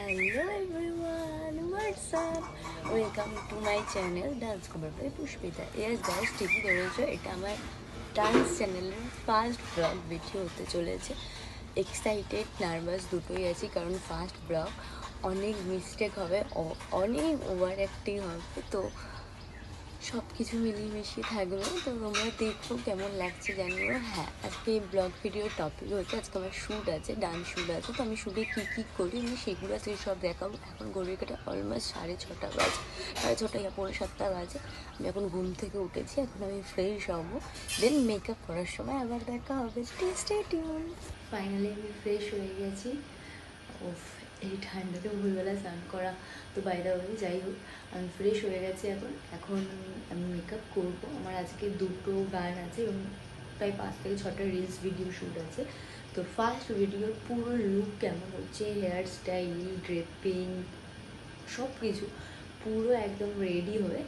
Hello everyone, WhatsApp, welcome to my channel dance খবর by Pushpita. Yes guys, ঠিকই ধরেছো, এটা আমার ডান্স চ্যানেলের ফার্স্ট ব্লগ ভিডিও হতে চলেছে। এক্সাইটেড নার্ভাস দুটোই আছি, কারণ ফার্স্ট ব্লগ অনেক মিস্টেক হবে, অনেক ওভার অ্যাক্টিং হবে, তো সব কিছু মিলিয়ে মিশিয়ে থাকবে। তো তোমরা দেখো কেমন লাগছে জানিও। হ্যাঁ, আজকে এই ব্লগ ভিডিওর টপিক হচ্ছে, আজকে আমার শ্যুট আছে, ডান্স শ্যুট আছে। তো আমি শ্যুটে কী কী করি আমি সেগুলো আজকে সব দেখাবো। এখন ঘড়ির কাটা অলমোস্ট 6:30 বাজে, 6:30 ইয়া 6:45 বাজে। আমি এখন ঘুম থেকে উঠেছি, এখন আমি ফ্রেশ হবো, দেন মেকআপ করার সময় আবার দেখা হবে। Stay tune. ফাইনালি আমি ফ্রেশ হয়ে গেছি। ওফ, এই ঠান্ডাতে ভোরবেলা স্নান করা তো বাইরে হয়ে, যাই হোক আমি ফ্রেশ হয়ে গেছি। এখন আমি মেকআপ করবো। আমার আজকে 2টো গান আছে এবং প্রায় 5 থেকে 6টা রিলস ভিডিও শ্যুট আছে। তো ফার্স্ট ভিডিওর পুরো লুক কেমন হচ্ছে, হেয়ার স্টাইল, ড্রেপিং, সব কিছু পুরো একদম রেডি হয়ে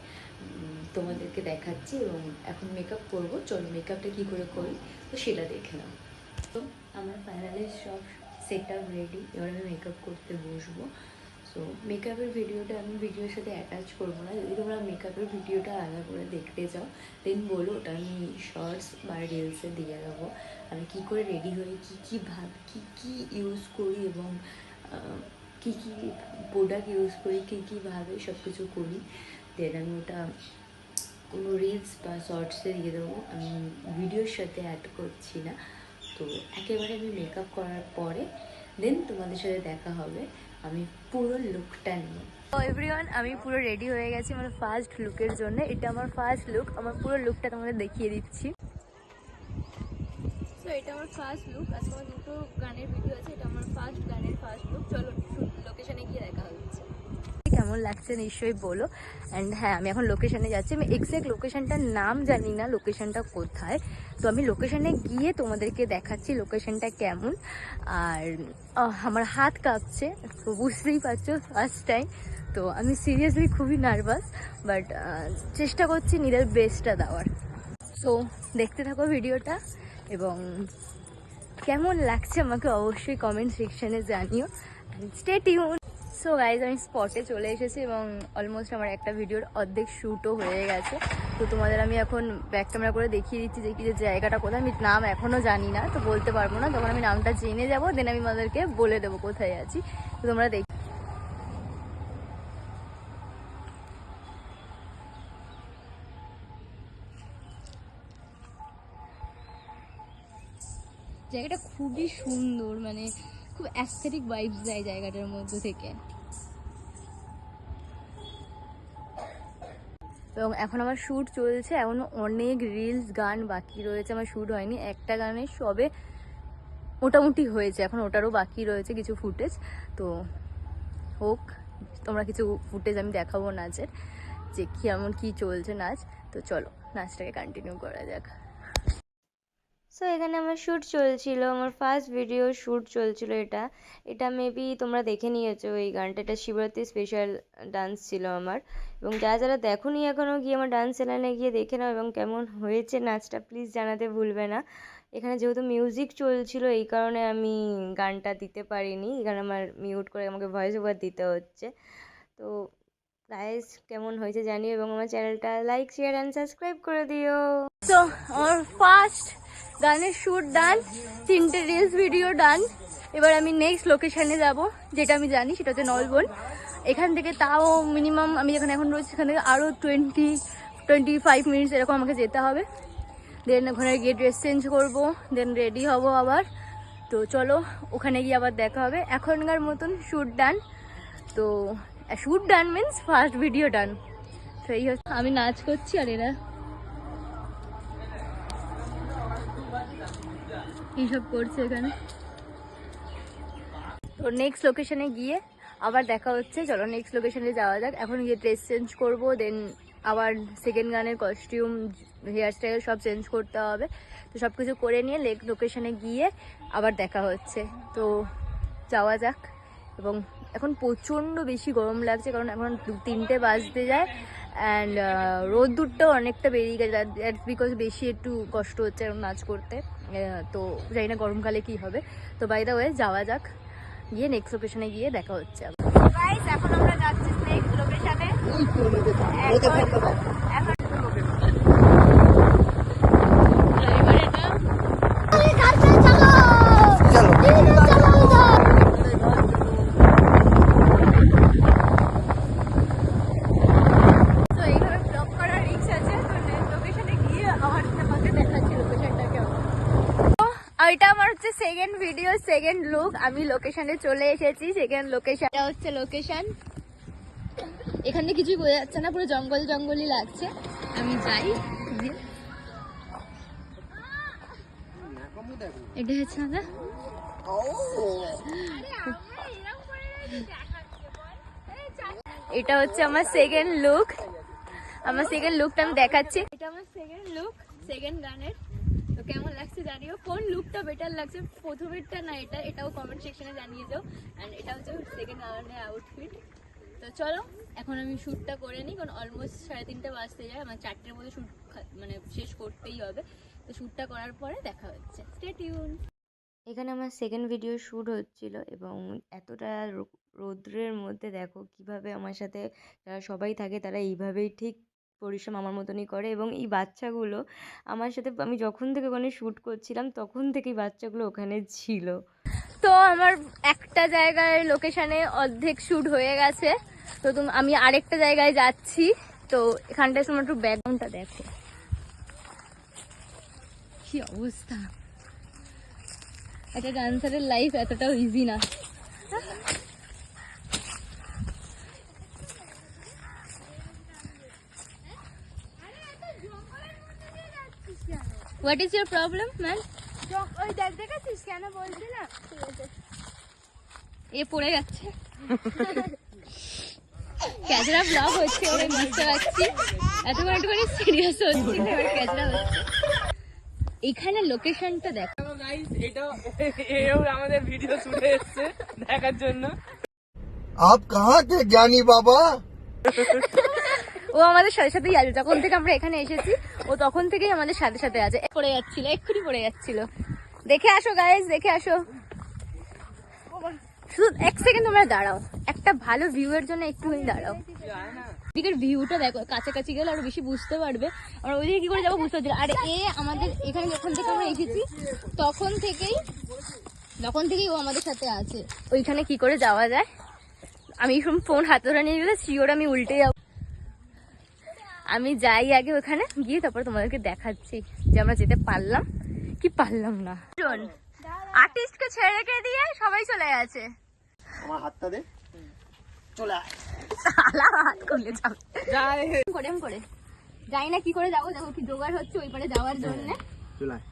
তোমাদেরকে দেখাচ্ছি। এবং এখন মেকআপ করবো। চলো মেকআপটা কী করে করি তো সেটা দেখে নাও। তো আমার ফাইনালি সব সেট আপ রেডি, এবার আমি মেকআপ করতে বসবো। সো মেকআপের ভিডিওটা আমি ভিডিওর সাথে অ্যাটাচ করবো না। যদি তোমরা মেকআপের ভিডিওটা আলাদা করে দেখতে চাও দেন বলো, ওটা আমি শর্টস বা রিলসে দিয়ে দেবো। আমি কী করে রেডি হই, কী ইউজ করি এবং কী প্রোডাক্ট ইউজ করি, কীভাবে সব কিছু করি, দেন আমি ওটা কোনো রিলস বা শর্টসে দিয়ে দেবো। আমি ভিডিওর সাথে অ্যাড করছি না। তো একেবারে আমি মেকআপ করার পরে দেন তোমাদের সাথে দেখা হবে আমি পুরো লুকটা নিয়ে। তো এভরিওয়ান, আমি পুরো রেডি হয়ে গেছি আমার ফার্স্ট লুকের জন্য। এটা আমার ফার্স্ট লুক, আমার পুরো লুকটা তোমাদের দেখিয়ে দিচ্ছি। তো এটা আমার ফার্স্ট লুক। আজকে আমার 2টো গানের ভিডিও আছে, এটা আমার ফার্স্ট গানের ফার্স্ট লুক। চলো লোকেশনে গিয়ে দেখা হচ্ছে। কেমন লাগছে নিশ্চয়ই বলো। অ্যান্ড হ্যাঁ, আমি এখন লোকেশানে যাচ্ছি। আমি এক্স্যাক্ট লোকেশানটার নাম জানি না, লোকেশানটা কোথায়। তো আমি লোকেশানে গিয়ে তোমাদেরকে দেখাচ্ছি লোকেশানটা কেমন। আর আমার হাত কাঁপছে, তো বুঝতেই পারছো ফার্স্ট টাইম। তো আমি সিরিয়াসলি খুবই নার্ভাস, বাট চেষ্টা করছি নিজের বেস্টটা দেওয়ার। সো দেখতে থাকো ভিডিওটা, এবং কেমন লাগছে আমাকে অবশ্যই কমেন্ট সেকশানে জানিও। Stay tune. সো গাইজ, আমি স্পটে চলে এসেছি এবং অলমোস্ট আমার একটা ভিডিওর অর্ধেক শ্যুটও হয়ে গেছে। তো তোমাদের আমি এখন ব্যাক ক্যামেরা করে দেখিয়ে দিচ্ছি যে জায়গাটা কোথায়। আমি নাম এখনও জানি না, তো বলতে পারবো না। তখন আমি নামটা জেনে যাবো, দেন আমি তোমাদেরকে বলে দেবো কোথায় আছি। তো তোমরা দেখি। জায়গাটা খুবই সুন্দর, মানে খুব অ্যাস্থেটিক ভাইবস দেয় জায়গাটার মধ্যে থেকে। এবং এখন আমার শ্যুট চলছে, এখনও অনেক রিলস গান বাকি রয়েছে, আমার শ্যুট হয়নি। একটা গানের সবে মোটামুটি হয়েছে, এখন ওটারও বাকি রয়েছে কিছু ফুটেজ। তো হোক, তোমরা কিছু ফুটেজ আমি দেখাবো নাচের, যে কেমন কী চলছে নাচ। তো চলো নাচটাকে কন্টিনিউ করা যাক। সো এখানে আমার শ্যুট চলছিল, আমার ফার্স্ট ভিডিও শ্যুট চলছিল। এটা মেবি তোমরা দেখে নিয়েছো এই গানটা। এটা শিবরাত্রি স্পেশাল ডান্স ছিল আমার। এবং যারা দেখোনি এখনও, গিয়ে আমার ডান্স চ্যানেলে গিয়ে দেখে নাও, এবং কেমন হয়েছে নাচটা প্লিজ জানাতে ভুলবে না। এখানে যেহেতু মিউজিক চলছিল এই কারণে আমি গানটা দিতে পারিনি, এখানে আমার মিউট করে আমাকে ভয়েস ওভার দিতে হচ্ছে। তো গাইস, কেমন হয়েছে জানিও, এবং আমার চ্যানেলটা লাইক, শেয়ার অ্যান্ড সাবস্ক্রাইব করে দিও। সো আমার ফার্স্ট গানের শ্যুট ডান, 3টে রিলস ভিডিও ডান। এবার আমি নেক্সট লোকেশানে যাব, যেটা আমি জানি সেটা হচ্ছে নলবন। এখান থেকে তাও মিনিমাম, আমি যেখানে এখন রয়েছি সেখান থেকে আরও 20-25 মিনিটস এরকম আমাকে যেতে হবে। দেন ওখানে গিয়ে ড্রেস চেঞ্জ করবো, দেন রেডি হব আবার। তো চলো ওখানে গিয়ে আবার দেখা হবে। এখনকার মতন শ্যুট ডান। তো শ্যুট ডান মিন্স ফার্স্ট ভিডিও ডান। তো এই হচ্ছে, আমি নাচ করছি আর এরা এইসব করছে এখানে। তো নেক্সট লোকেশনে গিয়ে আবার দেখা হচ্ছে। চলো নেক্সট লোকেশনে যাওয়া যাক। এখন গিয়ে ড্রেস চেঞ্জ করবো, দেন আবার সেকেন্ড গানের কস্টিউম, হেয়ার স্টাইল সব চেঞ্জ করতে হবে। তো সব কিছু করে নিয়ে লোকেশনে গিয়ে আবার দেখা হচ্ছে। তো যাওয়া যাক। এবং এখন প্রচণ্ড বেশি গরম লাগছে, কারণ এখন 2-3টে বাজতে যায়, অ্যান্ড রোদ্দুরটাও অনেকটা বেরিয়ে গেছে। দ্যাটস বিকজ বেশি একটু কষ্ট হচ্ছে এখন নাচ করতে। তো জানি না গরমকালে কী হবে। তো বাই দ্য ওয়ে যাওয়া যাক। গিয়ে নেক্সট লোকেশনে গিয়ে দেখা হচ্ছে। গাইস এখন আমরা যাচ্ছি নেক্সট লোকেশনে। এটা আমার হচ্ছে সেকেন্ড ভিডিও, সেকেন্ড লুক। আমি লোকেশনে চলে এসেছি। সেকেন্ড লোকেশন, এটা হচ্ছে লোকেশন। এখানে কিছুই বোঝা যাচ্ছে না, পুরো জঙ্গল জঙ্গলই লাগছে। আমি যাই, এটা হচ্ছে না। এটা হচ্ছে আমার সেকেন্ড লুক। আমার সেকেন্ড লুকটা আমি দেখাচ্ছি। এটা আমার সেকেন্ড লুক, সেকেন্ড গানের। তো কেমন লাগছে জানিও, কোন লুকটা বেটার লাগছে, প্রথমেরটা না এটা, এটাও কমেন্ট সেকশনে জানিয়ে দাও। অ্যান্ড এটা হচ্ছে সেকেন্ড গানের আউটফিট। তো চলো এখন আমি শ্যুটটা করে নিই, কারণ অলমোস্ট 3:30 বাজতে যায়। আমার 4টের মধ্যে শ্যুট মানে শেষ করতেই হবে। তো শ্যুটটা করার পরে দেখা হচ্ছে, স্টে টিউন। এখানে আমার সেকেন্ড ভিডিও শ্যুট হচ্ছিল এবং এতটা রৌদ্রের মধ্যে দেখো কিভাবে আমার সাথে যারা সবাই থাকে তারা এইভাবেই ঠিক পরিশ্রম আমার মতনই করে। এবং এই বাচ্চাগুলো আমার সাথে, আমি যখন থেকে ওখানে শ্যুট করছিলাম তখন থেকেই বাচ্চাগুলো ওখানে ছিল। তো আমার একটা জায়গায় লোকেশানে অর্ধেক শ্যুট হয়ে গেছে। তো আমি আরেকটা জায়গায় যাচ্ছি। তো এখানটায় তোমার একটু ব্যাকগ্রাউন্ডটা দেখো কি অবস্থা। একটা ডান্সারের লাইফ এতটাও ইজি না। What is your problem, man? ওই দেখাচ্ছিস কেন বলছি না, এ পড়ে যাচ্ছে। ক্যাজরা ব্লগ হচ্ছে, ওরে বুঝতে পারছি। এতক্ষণ একটুখানি সিরিয়াস হচ্ছি, ক্যাজরা হচ্ছে। এখানে লোকেশনটা দেখো গাইস, এটাও আমাদের ভিডিও শুটে এসেছে দেখার জন্য। आप कहाँ थे ज्ञानी बाबा? ও আমাদের সাথে সাথেই আছে, যখন থেকে আমরা এখানে এসেছি ও তখন থেকেই আমাদের সাথে সাথে আছে। পড়ে যাচ্ছিল, এক্ষুনি পড়ে যাচ্ছিল। দেখে আসো গাইস, দেখে আসো। শুধু এক সেকেন্ড তোমরা দাঁড়াও, একটা ভালো ভিউ এর জন্য একটুখানি দাঁড়াও। ওদিকের ভিউটা দেখো, কাছাকাছি গেলে আরো বেশি বুঝতে পারবে। আমরা ওইদিকে কি করে যাবো বুঝতে পারছি। আর আমাদের এখানে যখন থেকে আমরা এসেছি তখন থেকেই ও আমাদের সাথে আছে। ওইখানে কি করে যাওয়া যায়, আমি ফোন হাতে ধরে নিয়ে গেলে শিওর আমি উল্টে যাবো। আমি যাই আগে ওখানে গিয়ে তারপরে তোমাদেরকে দেখাচ্ছি যে আমরা যেতে পারলাম কি পারলাম না। আর্টিস্টকে ছেড়ে রেখে দিয়ে সবাই চলে গেছে। আমার হাতটা দে, চলে আয়। হাত করলে যাবে, করে যাই না, কি করে যাবো দেখো, কি জোগাড় হচ্ছে ওই পারে যাওয়ার জন্য। চলে আয়।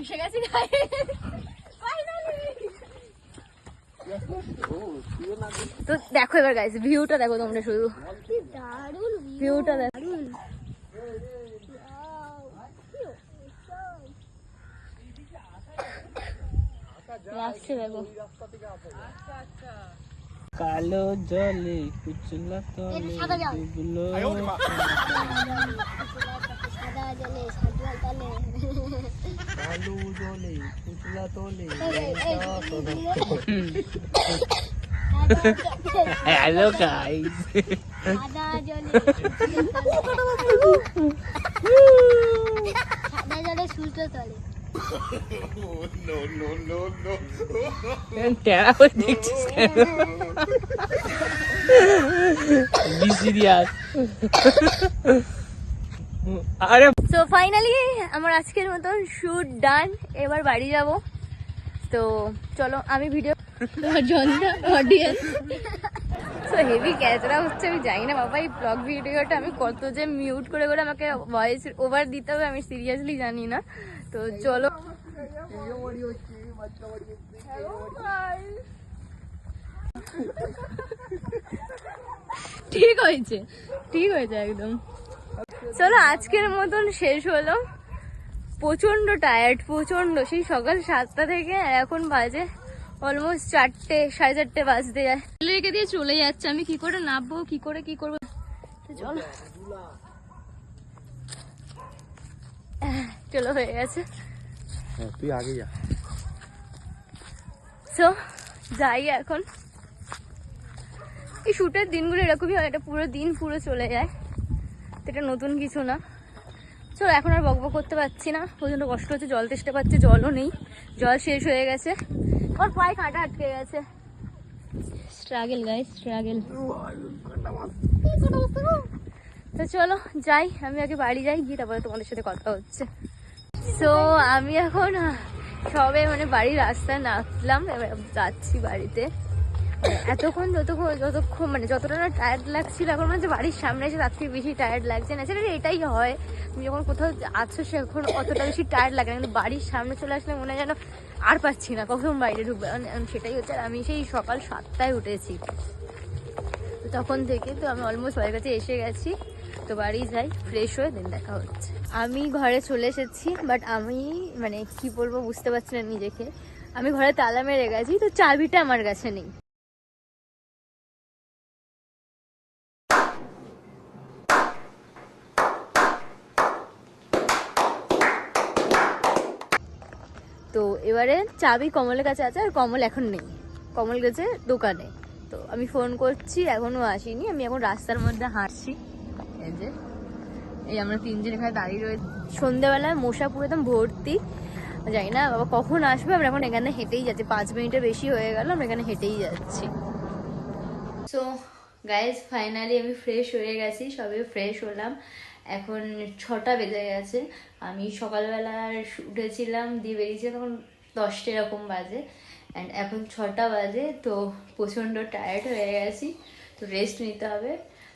এসে গেছি তো দেখো এবার গাইস, ভিউটা দেখো তোমরা, শুধু ভিউটা দেখো। আসছে দেখো, কালো জলে কুচলা তলে ডুবলো। কালো জলে কুচলা তলে। হ্যালো গাইস, সাদা জলে সূর্য তলে। টেরা করে দেখছিস কেন? Be serious. আরে সো ফাইনালি আমার আজকের মতন শুট ডান। এবার বাড়ি যাব। তো চলো আমি ভিডিও অডিয়েন্স তো হেভি ক্যাচরা হচ্ছে, আমি জানি না বাবা এই ব্লগ ভিডিওটা আমি কত যে মিউট করে করে আমাকে ভয়েস ওভার দিতে হবে আমি সিরিয়াসলি জানি না। তো চলো, ঠিক হয়েছে একদম। চলো আজকের মতন শেষ হলো। প্রচন্ড টায়ার্ড, প্রচন্ড, সেই সকাল 7টা থেকে এখন বাজে অলমোস্ট 4টে, 4:30 বাজতে যায়। রেখে দিয়ে চলে যাচ্ছে, আমি কি করে নামবো, কি করবো। চলো চলো হয়ে গেছে, তুই আগে যা। সো যাই এখন। এই শ্যুটের দিনগুলো এরকমই হয়, এটা পুরো দিন পুরো চলে যায়, তো এটা নতুন কিছু না। চলো এখন আর বকবক করতে পারছি না, প্রচণ্ড কষ্ট হচ্ছে, জল তেষ্টা পাচ্ছে, জলও নেই, জল শেষ হয়ে গেছে, ওর পায়ে কাঁটা আটকে গেছে। Struggle guys, struggle. তো চলো যাই, আমি আগে বাড়ি যাই, গিয়ে তারপরে তোমাদের সাথে কথা হচ্ছে। সো আমি এখন সবে মানে বাড়ির রাস্তায় নামলাম, এবার যাচ্ছি বাড়িতে। যতক্ষণ মানে যতটা না টায়ার্ড লাগছিল, এখন মানে বাড়ির সামনে এসে তার থেকে বেশি টায়ার্ড লাগছে না। সেটা এটাই হয়, তুমি যখন কোথাও আছো সে এখন অতটা বেশি টায়ার্ড লাগে না, কিন্তু বাড়ির সামনে চলে আসলে মনে হয় যেন আর পাচ্ছি না কখন বাইরে ঢুকবে, সেটাই হচ্ছে। আর আমি সেই সকাল 7টায় উঠেছি, তো তখন থেকে তো আমি অলমোস্ট বাড়ির কাছে এসে গেছি। তো বাড়ি যাই, ফ্রেশ হয়ে দেন দেখা হচ্ছে। আমি ঘরে চলে এসেছি, বাট আমি মানে কি বলবো বুঝতে পারছি না নিজেকে। আমি ঘরে তালা মেরে গেছি, তো চাবিটা আমার কাছে নেই। তো এবারে চাবি কমলের কাছে আছে, আর কমল এখন নেই, কমল গেছে দোকানে। তো আমি ফোন করছি, এখনো আসেনি। আমি এখন রাস্তার মধ্যে হাঁটছি, এই যে এই আমরা তিনজন এখানে দাঁড়িয়ে রয়েছি। সন্ধ্যেবেলায় মশা পুরো একদম ভর্তি, জানি না বাবা কখন আসবে। আমরা এখন এখানে হেঁটেই যাচ্ছি, 5 মিনিটের বেশি হয়ে গেল, আমরা এখানে হেঁটেই যাচ্ছি। সো গাইজ ফাইনালি আমি ফ্রেশ হয়ে গেছি, সবে ফ্রেশ হলাম। এখন 6টা বেজে গেছে। আমি সকালবেলা উঠেছিলাম, দিয়ে বেরিয়েছিলাম তখন 10টা এরকম বাজে, অ্যান্ড এখন 6টা বাজে। তো প্রচণ্ড টায়ার্ড হয়ে গেছি, তো রেস্ট নিতে হবে।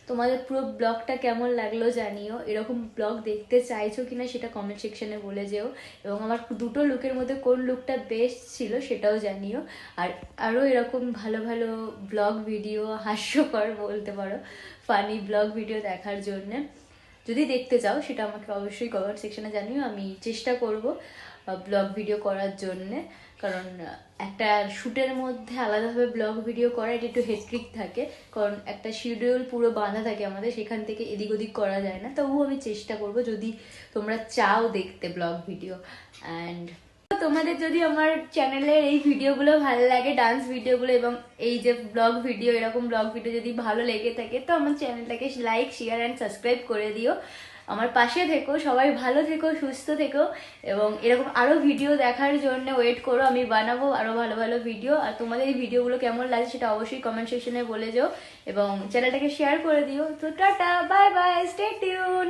তোমাদের পুরো ব্লগটা কেমন লাগলো জানিও, এরকম ব্লগ দেখতে চাইছো কিনা সেটা কমেন্ট সেকশনে বলে যেও, এবং আমার দুটো লুকের মধ্যে কোন লুকটা বেস্ট ছিল সেটাও জানিও। আর আরও এরকম ভালো ভালো ব্লগ ভিডিও, হাস্যকর বলতে পারো ফানি ব্লগ ভিডিও দেখার জন্য যদি দেখতে চাও, সেটা আমাকে অবশ্যই কমেন্ট সেকশনে জানিও। আমি চেষ্টা করব ব্লগ ভিডিও করার জন্যে, কারণ একটা শ্যুটের মধ্যে আলাদাভাবে ব্লগ ভিডিও করা এটা একটু হেক্টিক থাকে, কারণ একটা শিডিউল পুরো বাঁধা থাকে আমাদের, সেখান থেকে এদিক ওদিক করা যায় না। তবুও আমি চেষ্টা করব যদি তোমরা চাও দেখতে ব্লগ ভিডিও। অ্যান্ড তোমাদের যদি আমার চ্যানেলের এই ভিডিওগুলো ভালো লাগে, ডান্স ভিডিওগুলো এবং এই যে ব্লগ ভিডিও, এরকম ব্লগ ভিডিও যদি ভালো লেগে থাকে, তো আমার চ্যানেলটাকে লাইক, শেয়ার অ্যান্ড সাবস্ক্রাইব করে দিও। আমার পাশে থেকো, সবাই ভালো থেকো, সুস্থ থেকো, এবং এরকম আরও ভিডিও দেখার জন্য ওয়েট করো, আমি বানাবো আরও ভালো ভালো ভিডিও। আর তোমাদের এই ভিডিওগুলো কেমন লাগে সেটা অবশ্যই কমেন্ট সেকশনে বলে যাও, এবং চ্যানেলটাকে শেয়ার করে দিও। তো tata, bye bye, stay tune.